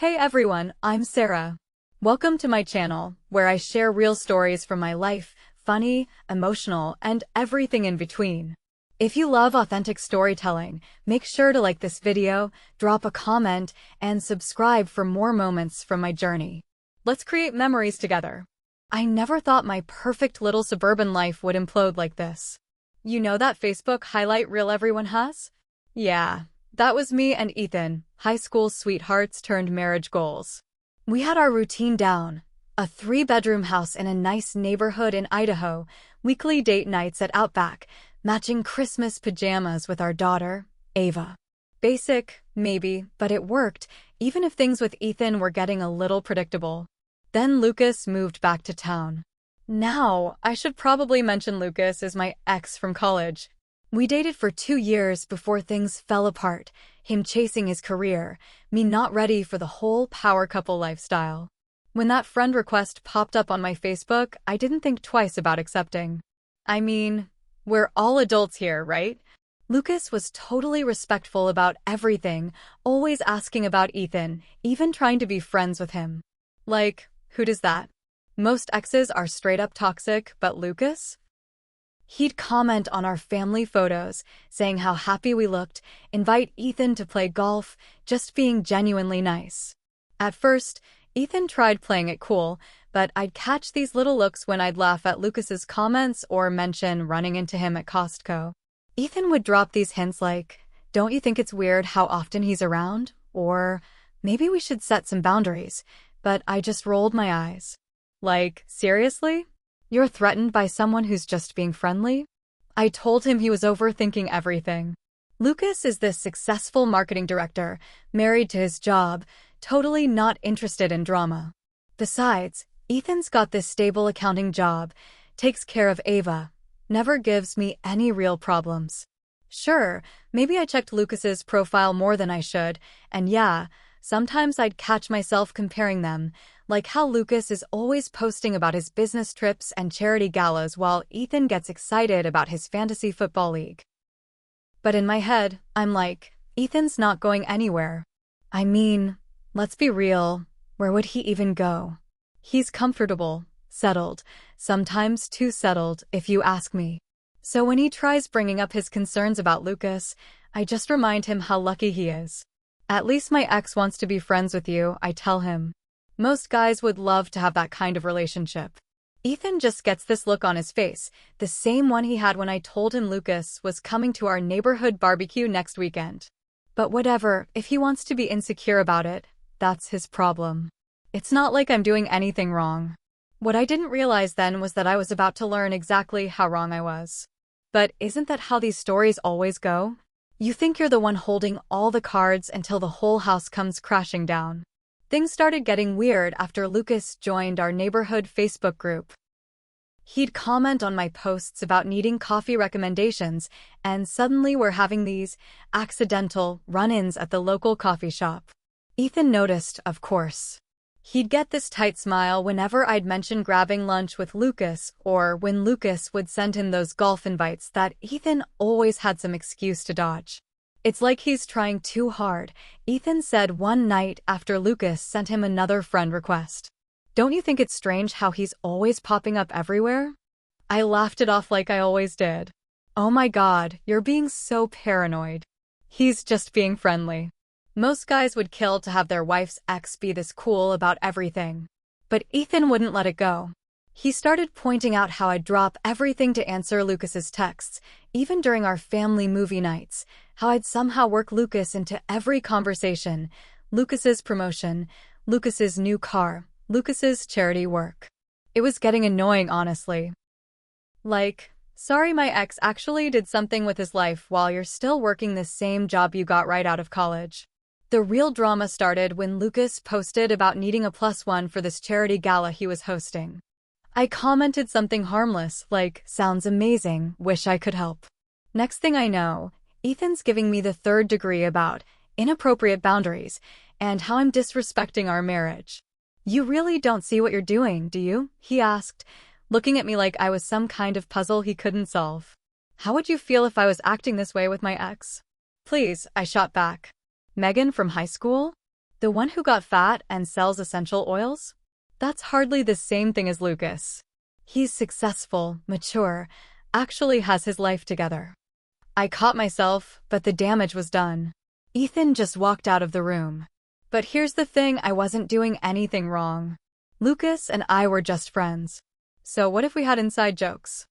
Hey everyone, I'm Sarah. Welcome to my channel, where I share real stories from my life, funny, emotional, and everything in between. If you love authentic storytelling, make sure to like this video, drop a comment, and subscribe for more moments from my journey. Let's create memories together. I never thought my perfect little suburban life would implode like this. You know that Facebook highlight reel everyone has? Yeah. That was me and Ethan, high school sweethearts turned marriage goals. We had our routine down. A 3-bedroom house in a nice neighborhood in Idaho, weekly date nights at Outback, matching Christmas pajamas with our daughter, Ava. Basic, maybe, but it worked, even if things with Ethan were getting a little predictable. Then Lucas moved back to town. Now, I should probably mention Lucas is my ex from college. We dated for 2 years before things fell apart, him chasing his career, me not ready for the whole power couple lifestyle. When that friend request popped up on my Facebook, I didn't think twice about accepting. I mean, we're all adults here, right? Lucas was totally respectful about everything, always asking about Ethan, even trying to be friends with him. Like, who does that? Most exes are straight up toxic, but Lucas? He'd comment on our family photos, saying how happy we looked, invite Ethan to play golf, just being genuinely nice. At first, Ethan tried playing it cool, but I'd catch these little looks when I'd laugh at Lucas's comments or mention running into him at Costco. Ethan would drop these hints like, "Don't you think it's weird how often he's around?" Or, "Maybe we should set some boundaries," but I just rolled my eyes. Like, seriously? You're threatened by someone who's just being friendly? I told him he was overthinking everything. Lucas is this successful marketing director, married to his job, totally not interested in drama. Besides, Ethan's got this stable accounting job, takes care of Ava, never gives me any real problems. Sure, maybe I checked Lucas's profile more than I should, and yeah, sometimes I'd catch myself comparing them, like how Lucas is always posting about his business trips and charity galas while Ethan gets excited about his fantasy football league. But in my head, I'm like, Ethan's not going anywhere. I mean, let's be real, where would he even go? He's comfortable, settled, sometimes too settled if you ask me. So when he tries bringing up his concerns about Lucas, I just remind him how lucky he is. At least my ex wants to be friends with you, I tell him. Most guys would love to have that kind of relationship. Ethan just gets this look on his face, the same one he had when I told him Lucas was coming to our neighborhood barbecue next weekend. But whatever, if he wants to be insecure about it, that's his problem. It's not like I'm doing anything wrong. What I didn't realize then was that I was about to learn exactly how wrong I was. But isn't that how these stories always go? You think you're the one holding all the cards until the whole house comes crashing down. Things started getting weird after Lucas joined our neighborhood Facebook group. He'd comment on my posts about needing coffee recommendations, and suddenly we're having these accidental run-ins at the local coffee shop. Ethan noticed, of course. He'd get this tight smile whenever I'd mention grabbing lunch with Lucas, or when Lucas would send him those golf invites that Ethan always had some excuse to dodge. It's like he's trying too hard, Ethan said one night after Lucas sent him another friend request. Don't you think it's strange how he's always popping up everywhere? I laughed it off like I always did. Oh my God, you're being so paranoid. He's just being friendly. Most guys would kill to have their wife's ex be this cool about everything. But Ethan wouldn't let it go. He started pointing out how I'd drop everything to answer Lucas's texts, even during our family movie nights, how I'd somehow work Lucas into every conversation, Lucas's promotion, Lucas's new car, Lucas's charity work. It was getting annoying, honestly. Like, sorry, my ex actually did something with his life while you're still working the same job you got right out of college. The real drama started when Lucas posted about needing a +1 for this charity gala he was hosting. I commented something harmless, like, "Sounds amazing, wish I could help." Next thing I know, Ethan's giving me the third degree about inappropriate boundaries and how I'm disrespecting our marriage. "You really don't see what you're doing, do you?" he asked, looking at me like I was some kind of puzzle he couldn't solve. "How would you feel if I was acting this way with my ex?" "Please," I shot back. "Megan from high school?" The one who got fat and sells essential oils? That's hardly the same thing as Lucas. He's successful, mature, actually has his life together. I caught myself, but the damage was done. Ethan just walked out of the room. But here's the thing, I wasn't doing anything wrong. Lucas and I were just friends. So what if we had inside jokes?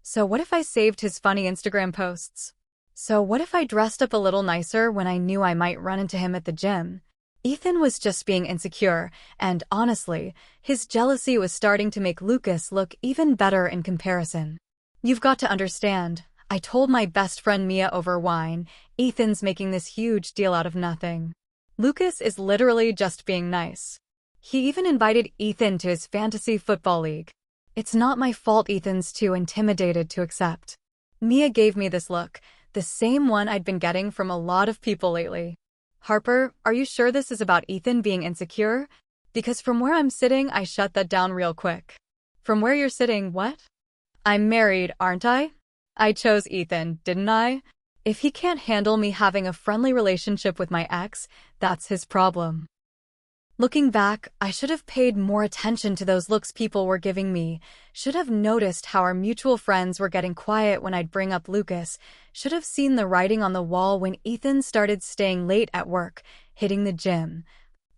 So what if I saved his funny Instagram posts? So what if I dressed up a little nicer when I knew I might run into him at the gym? Ethan was just being insecure, and honestly, his jealousy was starting to make Lucas look even better in comparison. You've got to understand, I told my best friend Mia over wine, Ethan's making this huge deal out of nothing. Lucas is literally just being nice. He even invited Ethan to his fantasy football league. It's not my fault Ethan's too intimidated to accept. Mia gave me this look, the same one I'd been getting from a lot of people lately. Harper, are you sure this is about Ethan being insecure? Because from where I'm sitting, I shut that down real quick. From where you're sitting, what? I'm married, aren't I? I chose Ethan, didn't I? If he can't handle me having a friendly relationship with my ex, that's his problem. Looking back, I should have paid more attention to those looks people were giving me, should have noticed how our mutual friends were getting quiet when I'd bring up Lucas, should have seen the writing on the wall when Ethan started staying late at work, hitting the gym,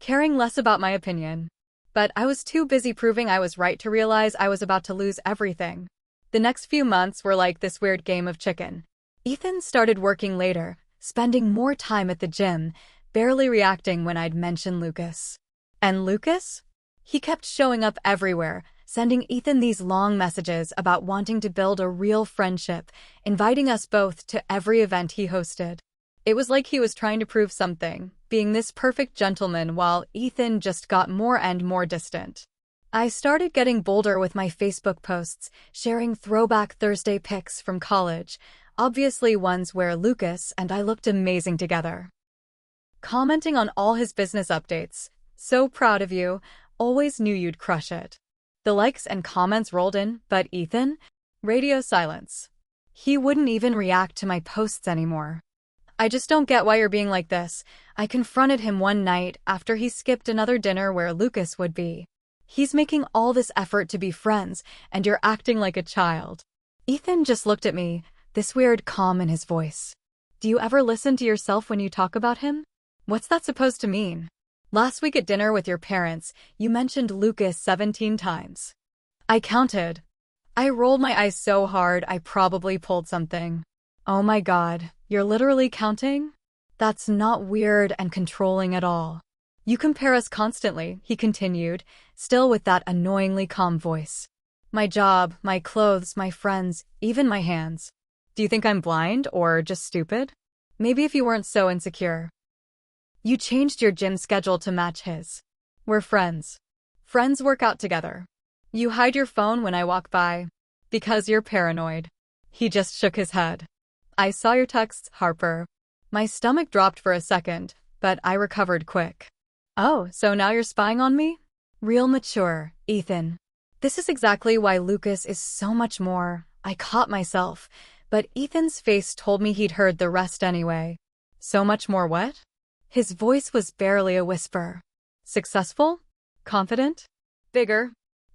caring less about my opinion. But I was too busy proving I was right to realize I was about to lose everything. The next few months were like this weird game of chicken. Ethan started working later, spending more time at the gym, barely reacting when I'd mention Lucas. And Lucas? He kept showing up everywhere, sending Ethan these long messages about wanting to build a real friendship, inviting us both to every event he hosted. It was like he was trying to prove something, being this perfect gentleman while Ethan just got more and more distant. I started getting bolder with my Facebook posts, sharing throwback Thursday pics from college, obviously ones where Lucas and I looked amazing together. Commenting on all his business updates. So proud of you, always knew you'd crush it. The likes and comments rolled in, but Ethan? Radio silence. He wouldn't even react to my posts anymore. I just don't get why you're being like this. I confronted him one night after he skipped another dinner where Lucas would be. He's making all this effort to be friends, and you're acting like a child. Ethan just looked at me, this weird calm in his voice. Do you ever listen to yourself when you talk about him? What's that supposed to mean? Last week at dinner with your parents, you mentioned Lucas 17 times. I counted. I rolled my eyes so hard I probably pulled something. Oh my God, you're literally counting? That's not weird and controlling at all. You compare us constantly, he continued, still with that annoyingly calm voice. My job, my clothes, my friends, even my hands. Do you think I'm blind or just stupid? Maybe if you weren't so insecure. You changed your gym schedule to match his. We're friends. Friends work out together. You hide your phone when I walk by. Because you're paranoid. He just shook his head. I saw your texts, Harper. My stomach dropped for a second, but I recovered quick. Oh, so now you're spying on me? Real mature, Ethan. This is exactly why Lucas is so much more. I caught myself, but Ethan's face told me he'd heard the rest anyway. So much more what? His voice was barely a whisper. Successful? Confident? Bigger?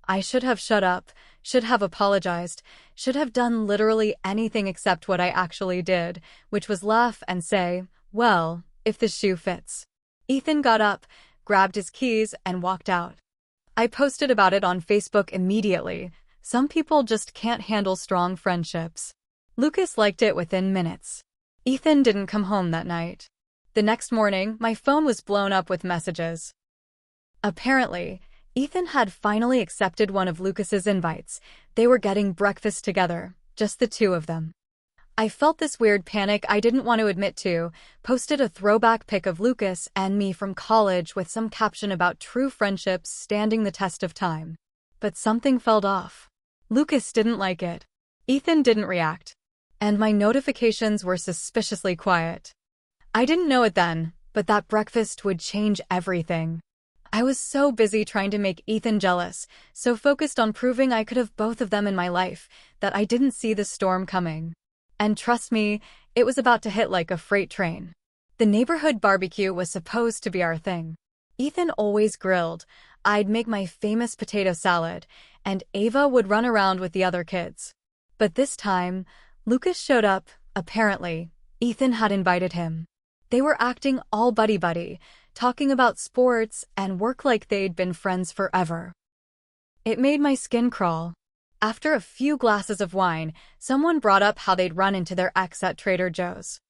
I should have shut up, should have apologized, should have done literally anything except what I actually did, which was laugh and say, well, if the shoe fits. Ethan got up, grabbed his keys, and walked out. I posted about it on Facebook immediately. Some people just can't handle strong friendships. Lucas liked it within minutes. Ethan didn't come home that night. The next morning, my phone was blown up with messages. Apparently, Ethan had finally accepted one of Lucas's invites. They were getting breakfast together, just the two of them. I felt this weird panic I didn't want to admit to, posted a throwback pic of Lucas and me from college with some caption about true friendships standing the test of time. But something felt off. Lucas didn't like it. Ethan didn't react. And my notifications were suspiciously quiet. I didn't know it then, but that breakfast would change everything. I was so busy trying to make Ethan jealous, so focused on proving I could have both of them in my life, that I didn't see the storm coming. And trust me, it was about to hit like a freight train. The neighborhood barbecue was supposed to be our thing. Ethan always grilled, I'd make my famous potato salad, and Ava would run around with the other kids. But this time, Lucas showed up, apparently. Ethan had invited him. They were acting all buddy-buddy, talking about sports and work like they'd been friends forever. It made my skin crawl. After a few glasses of wine, someone brought up how they'd run into their ex at Trader Joe's.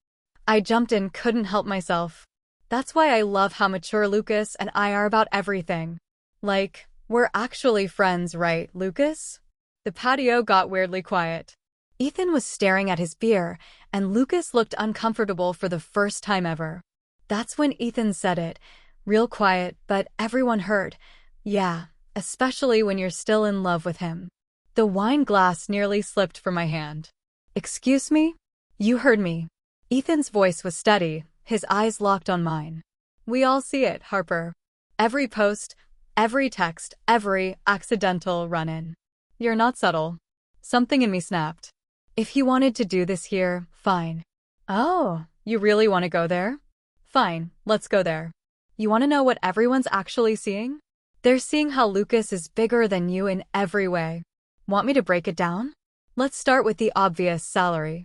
I jumped in, couldn't help myself. That's why I love how mature Lucas and I are about everything. Like, we're actually friends, right, Lucas? The patio got weirdly quiet. Ethan was staring at his beer, and Lucas looked uncomfortable for the first time ever. That's when Ethan said it, real quiet, but everyone heard. Yeah, especially when you're still in love with him. The wine glass nearly slipped from my hand. Excuse me? You heard me. Ethan's voice was steady, his eyes locked on mine. We all see it, Harper. Every post, every text, every accidental run-in. You're not subtle. Something in me snapped. If you wanted to do this here, fine. Oh, you really want to go there? Fine, let's go there. You want to know what everyone's actually seeing? They're seeing how Lucas is bigger than you in every way. Want me to break it down? Let's start with the obvious: salary.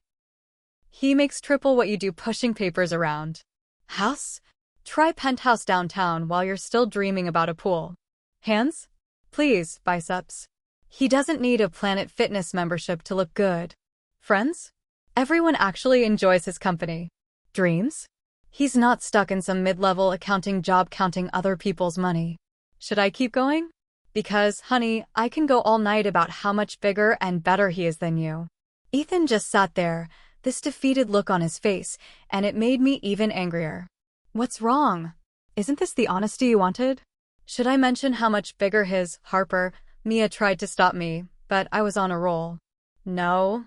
He makes triple what you do pushing papers around. House? Try penthouse downtown while you're still dreaming about a pool. Hands? Please, biceps. He doesn't need a Planet Fitness membership to look good. Friends? Everyone actually enjoys his company. Dreams? He's not stuck in some mid-level accounting job counting other people's money. Should I keep going? Because, honey, I can go all night about how much bigger and better he is than you. Ethan just sat there, this defeated look on his face, and it made me even angrier. What's wrong? Isn't this the honesty you wanted? Should I mention how much bigger his, Harper? Mia tried to stop me, but I was on a roll. No,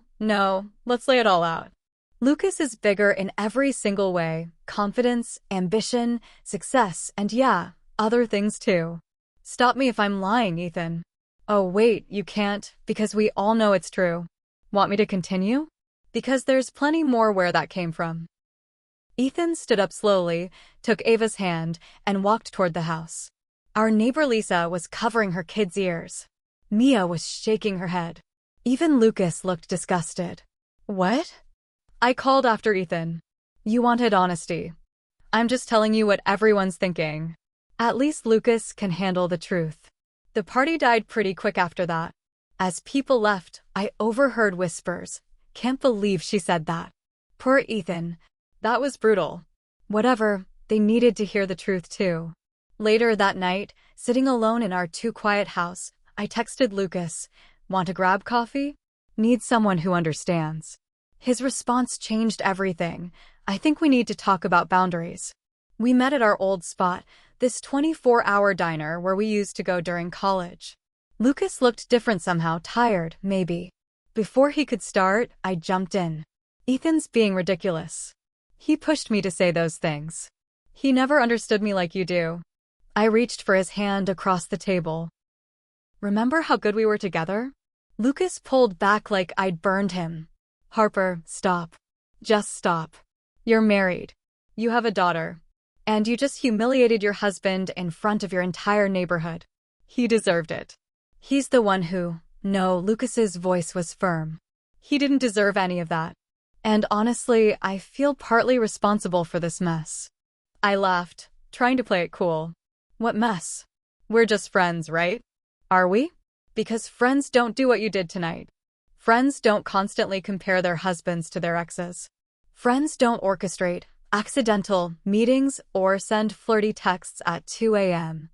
let's lay it all out. Lucas is bigger in every single way: confidence, ambition, success, and yeah, other things too. Stop me if I'm lying, Ethan. Oh wait, you can't, because we all know it's true. Want me to continue? Because there's plenty more where that came from. Ethan stood up slowly, took Ava's hand, and walked toward the house. Our neighbor Lisa was covering her kids' ears. Mia was shaking her head. Even Lucas looked disgusted. What? I called after Ethan. You wanted honesty. I'm just telling you what everyone's thinking. At least Lucas can handle the truth. The party died pretty quick after that. As people left, I overheard whispers. Can't believe she said that. Poor Ethan. That was brutal. Whatever, they needed to hear the truth too. Later that night, sitting alone in our too quiet house, I texted Lucas, "Want to grab coffee? Need someone who understands." His response changed everything. I think we need to talk about boundaries. We met at our old spot, this 24-hour diner where we used to go during college. Lucas looked different somehow, tired, maybe. Before he could start, I jumped in. Ethan's being ridiculous. He pushed me to say those things. He never understood me like you do. I reached for his hand across the table. Remember how good we were together? Lucas pulled back like I'd burned him. Harper, stop. Just stop. You're married. You have a daughter. And you just humiliated your husband in front of your entire neighborhood. He deserved it. He's the one who... No, Lucas's voice was firm. He didn't deserve any of that. And honestly, I feel partly responsible for this mess. I laughed, trying to play it cool. What mess? We're just friends, right? Are we? Because friends don't do what you did tonight. Friends don't constantly compare their husbands to their exes. Friends don't orchestrate accidental meetings or send flirty texts at 2 a.m.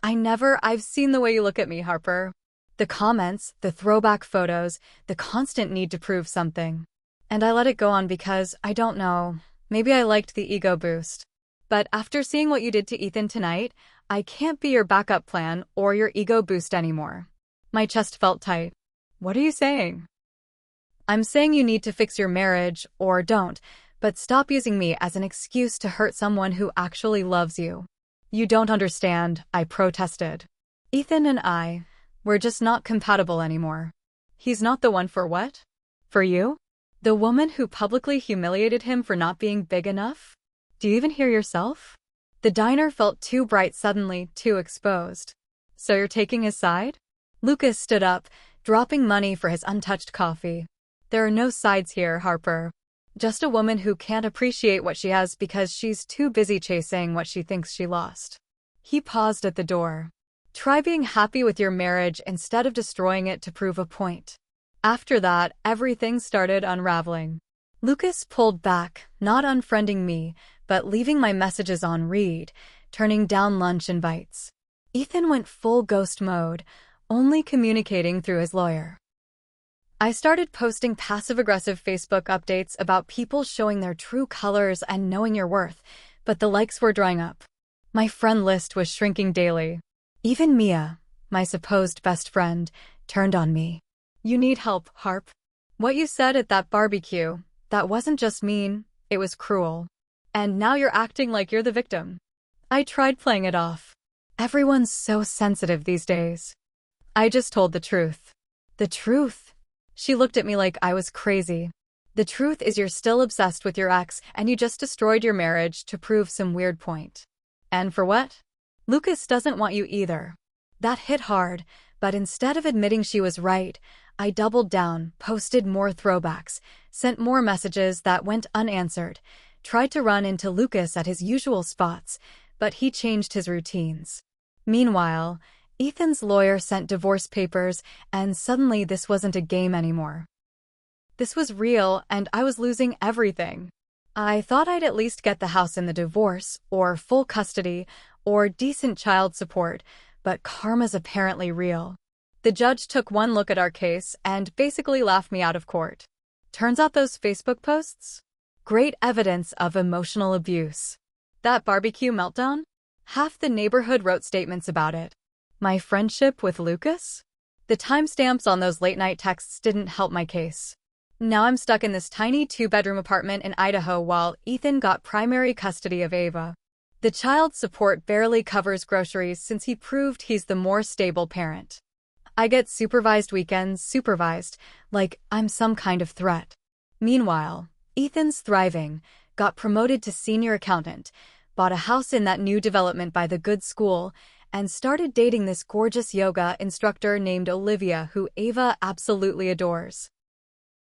I've seen the way you look at me, Harper. The comments, the throwback photos, the constant need to prove something. And I let it go on because, I don't know, maybe I liked the ego boost. But after seeing what you did to Ethan tonight, I can't be your backup plan or your ego boost anymore. My chest felt tight. What are you saying? I'm saying you need to fix your marriage, or don't, but stop using me as an excuse to hurt someone who actually loves you. You don't understand, I protested. Ethan and we're just not compatible anymore. He's not the one for what? For you? The woman who publicly humiliated him for not being big enough? Do you even hear yourself? The diner felt too bright suddenly, too exposed. So you're taking his side? Lucas stood up, dropping money for his untouched coffee. There are no sides here, Harper. Just a woman who can't appreciate what she has because she's too busy chasing what she thinks she lost. He paused at the door. Try being happy with your marriage instead of destroying it to prove a point. After that, everything started unraveling. Lucas pulled back, not unfriending me, but leaving my messages on read, turning down lunch invites. Ethan went full ghost mode, only communicating through his lawyer. I started posting passive-aggressive Facebook updates about people showing their true colors and knowing your worth, but the likes were drying up. My friend list was shrinking daily. Even Mia, my supposed best friend, turned on me. You need help, Harp. What you said at that barbecue, that wasn't just mean, it was cruel. And now you're acting like you're the victim. I tried playing it off. Everyone's so sensitive these days. I just told the truth. The truth? She looked at me like I was crazy. The truth is you're still obsessed with your ex and you just destroyed your marriage to prove some weird point. And for what? Lucas doesn't want you either. That hit hard, but instead of admitting she was right, I doubled down, posted more throwbacks, sent more messages that went unanswered, tried to run into Lucas at his usual spots, but he changed his routines. Meanwhile, Ethan's lawyer sent divorce papers, and suddenly this wasn't a game anymore. This was real, and I was losing everything. I thought I'd at least get the house in the divorce, or full custody, or decent child support, but karma's apparently real. The judge took one look at our case and basically laughed me out of court. Turns out those Facebook posts? Great evidence of emotional abuse. That barbecue meltdown? Half the neighborhood wrote statements about it. My friendship with Lucas? The timestamps on those late-night texts didn't help my case. Now I'm stuck in this tiny two-bedroom apartment in Idaho while Ethan got primary custody of Ava. The child support barely covers groceries since he proved he's the more stable parent. I get supervised weekends, like I'm some kind of threat. Meanwhile, Ethan's thriving, got promoted to senior accountant, bought a house in that new development by the good school, and started dating this gorgeous yoga instructor named Olivia who Ava absolutely adores.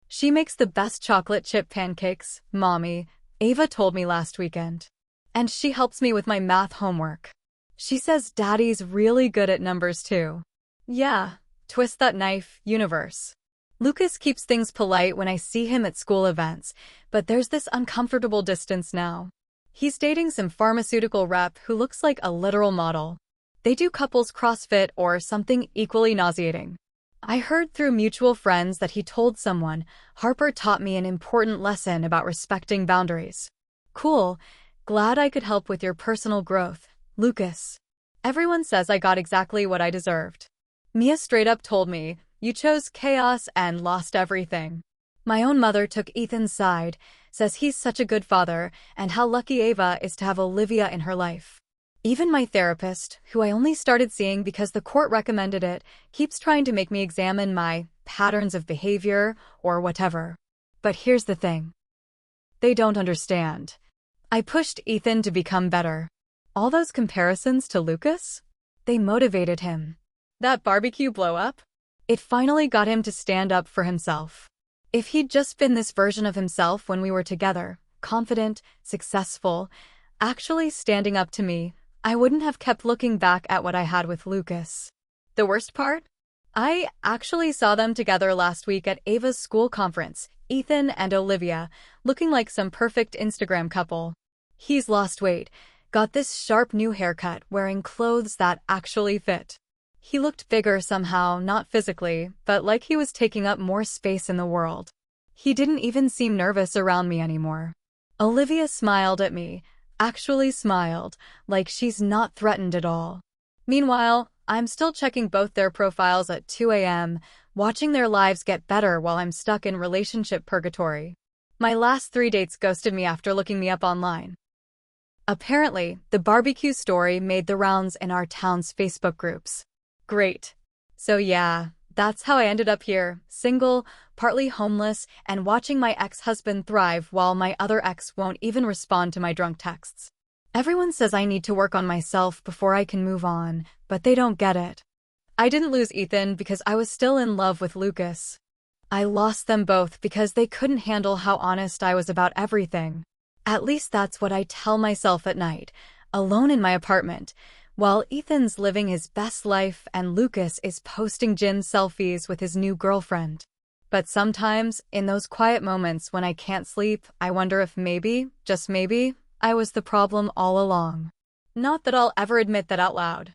She makes the best chocolate chip pancakes, Mommy, Ava told me last weekend. And she helps me with my math homework. She says Daddy's really good at numbers too. Yeah, twist that knife, universe. Lucas keeps things polite when I see him at school events, but there's this uncomfortable distance now. He's dating some pharmaceutical rep who looks like a literal model. They do couples CrossFit or something equally nauseating. I heard through mutual friends that he told someone, Harper taught me an important lesson about respecting boundaries. Cool. Glad I could help with your personal growth, Lucas. Everyone says I got exactly what I deserved. Mia straight up told me, you chose chaos and lost everything. My own mother took Ethan's side, says he's such a good father, and how lucky Ava is to have Olivia in her life. Even my therapist, who I only started seeing because the court recommended it, keeps trying to make me examine my patterns of behavior or whatever. But here's the thing. They don't understand. I pushed Ethan to become better. All those comparisons to Lucas? They motivated him. That barbecue blow-up? It finally got him to stand up for himself. If he'd just been this version of himself when we were together, confident, successful, actually standing up to me, I wouldn't have kept looking back at what I had with Lucas. The worst part? I actually saw them together last week at Ava's school conference, Ethan and Olivia, looking like some perfect Instagram couple. He's lost weight, got this sharp new haircut, wearing clothes that actually fit. He looked bigger somehow, not physically, but like he was taking up more space in the world. He didn't even seem nervous around me anymore. Olivia smiled at me, actually smiled, like she's not threatened at all. Meanwhile, I'm still checking both their profiles at 2 a.m., watching their lives get better while I'm stuck in relationship purgatory. My last 3 dates ghosted me after looking me up online. Apparently, the barbecue story made the rounds in our town's Facebook groups. Great. So yeah, That's how I ended up here, single, partly homeless, and watching my ex-husband thrive while my other ex won't even respond to my drunk texts. Everyone says I need to work on myself before I can move on, but they don't get it. I didn't lose Ethan because I was still in love with Lucas. I lost them both because they couldn't handle how honest I was about everything. At least that's what I tell myself at night, alone in my apartment, while Ethan's living his best life and Lucas is posting gin selfies with his new girlfriend. But sometimes, in those quiet moments when I can't sleep, I wonder if maybe, just maybe, I was the problem all along. Not that I'll ever admit that out loud.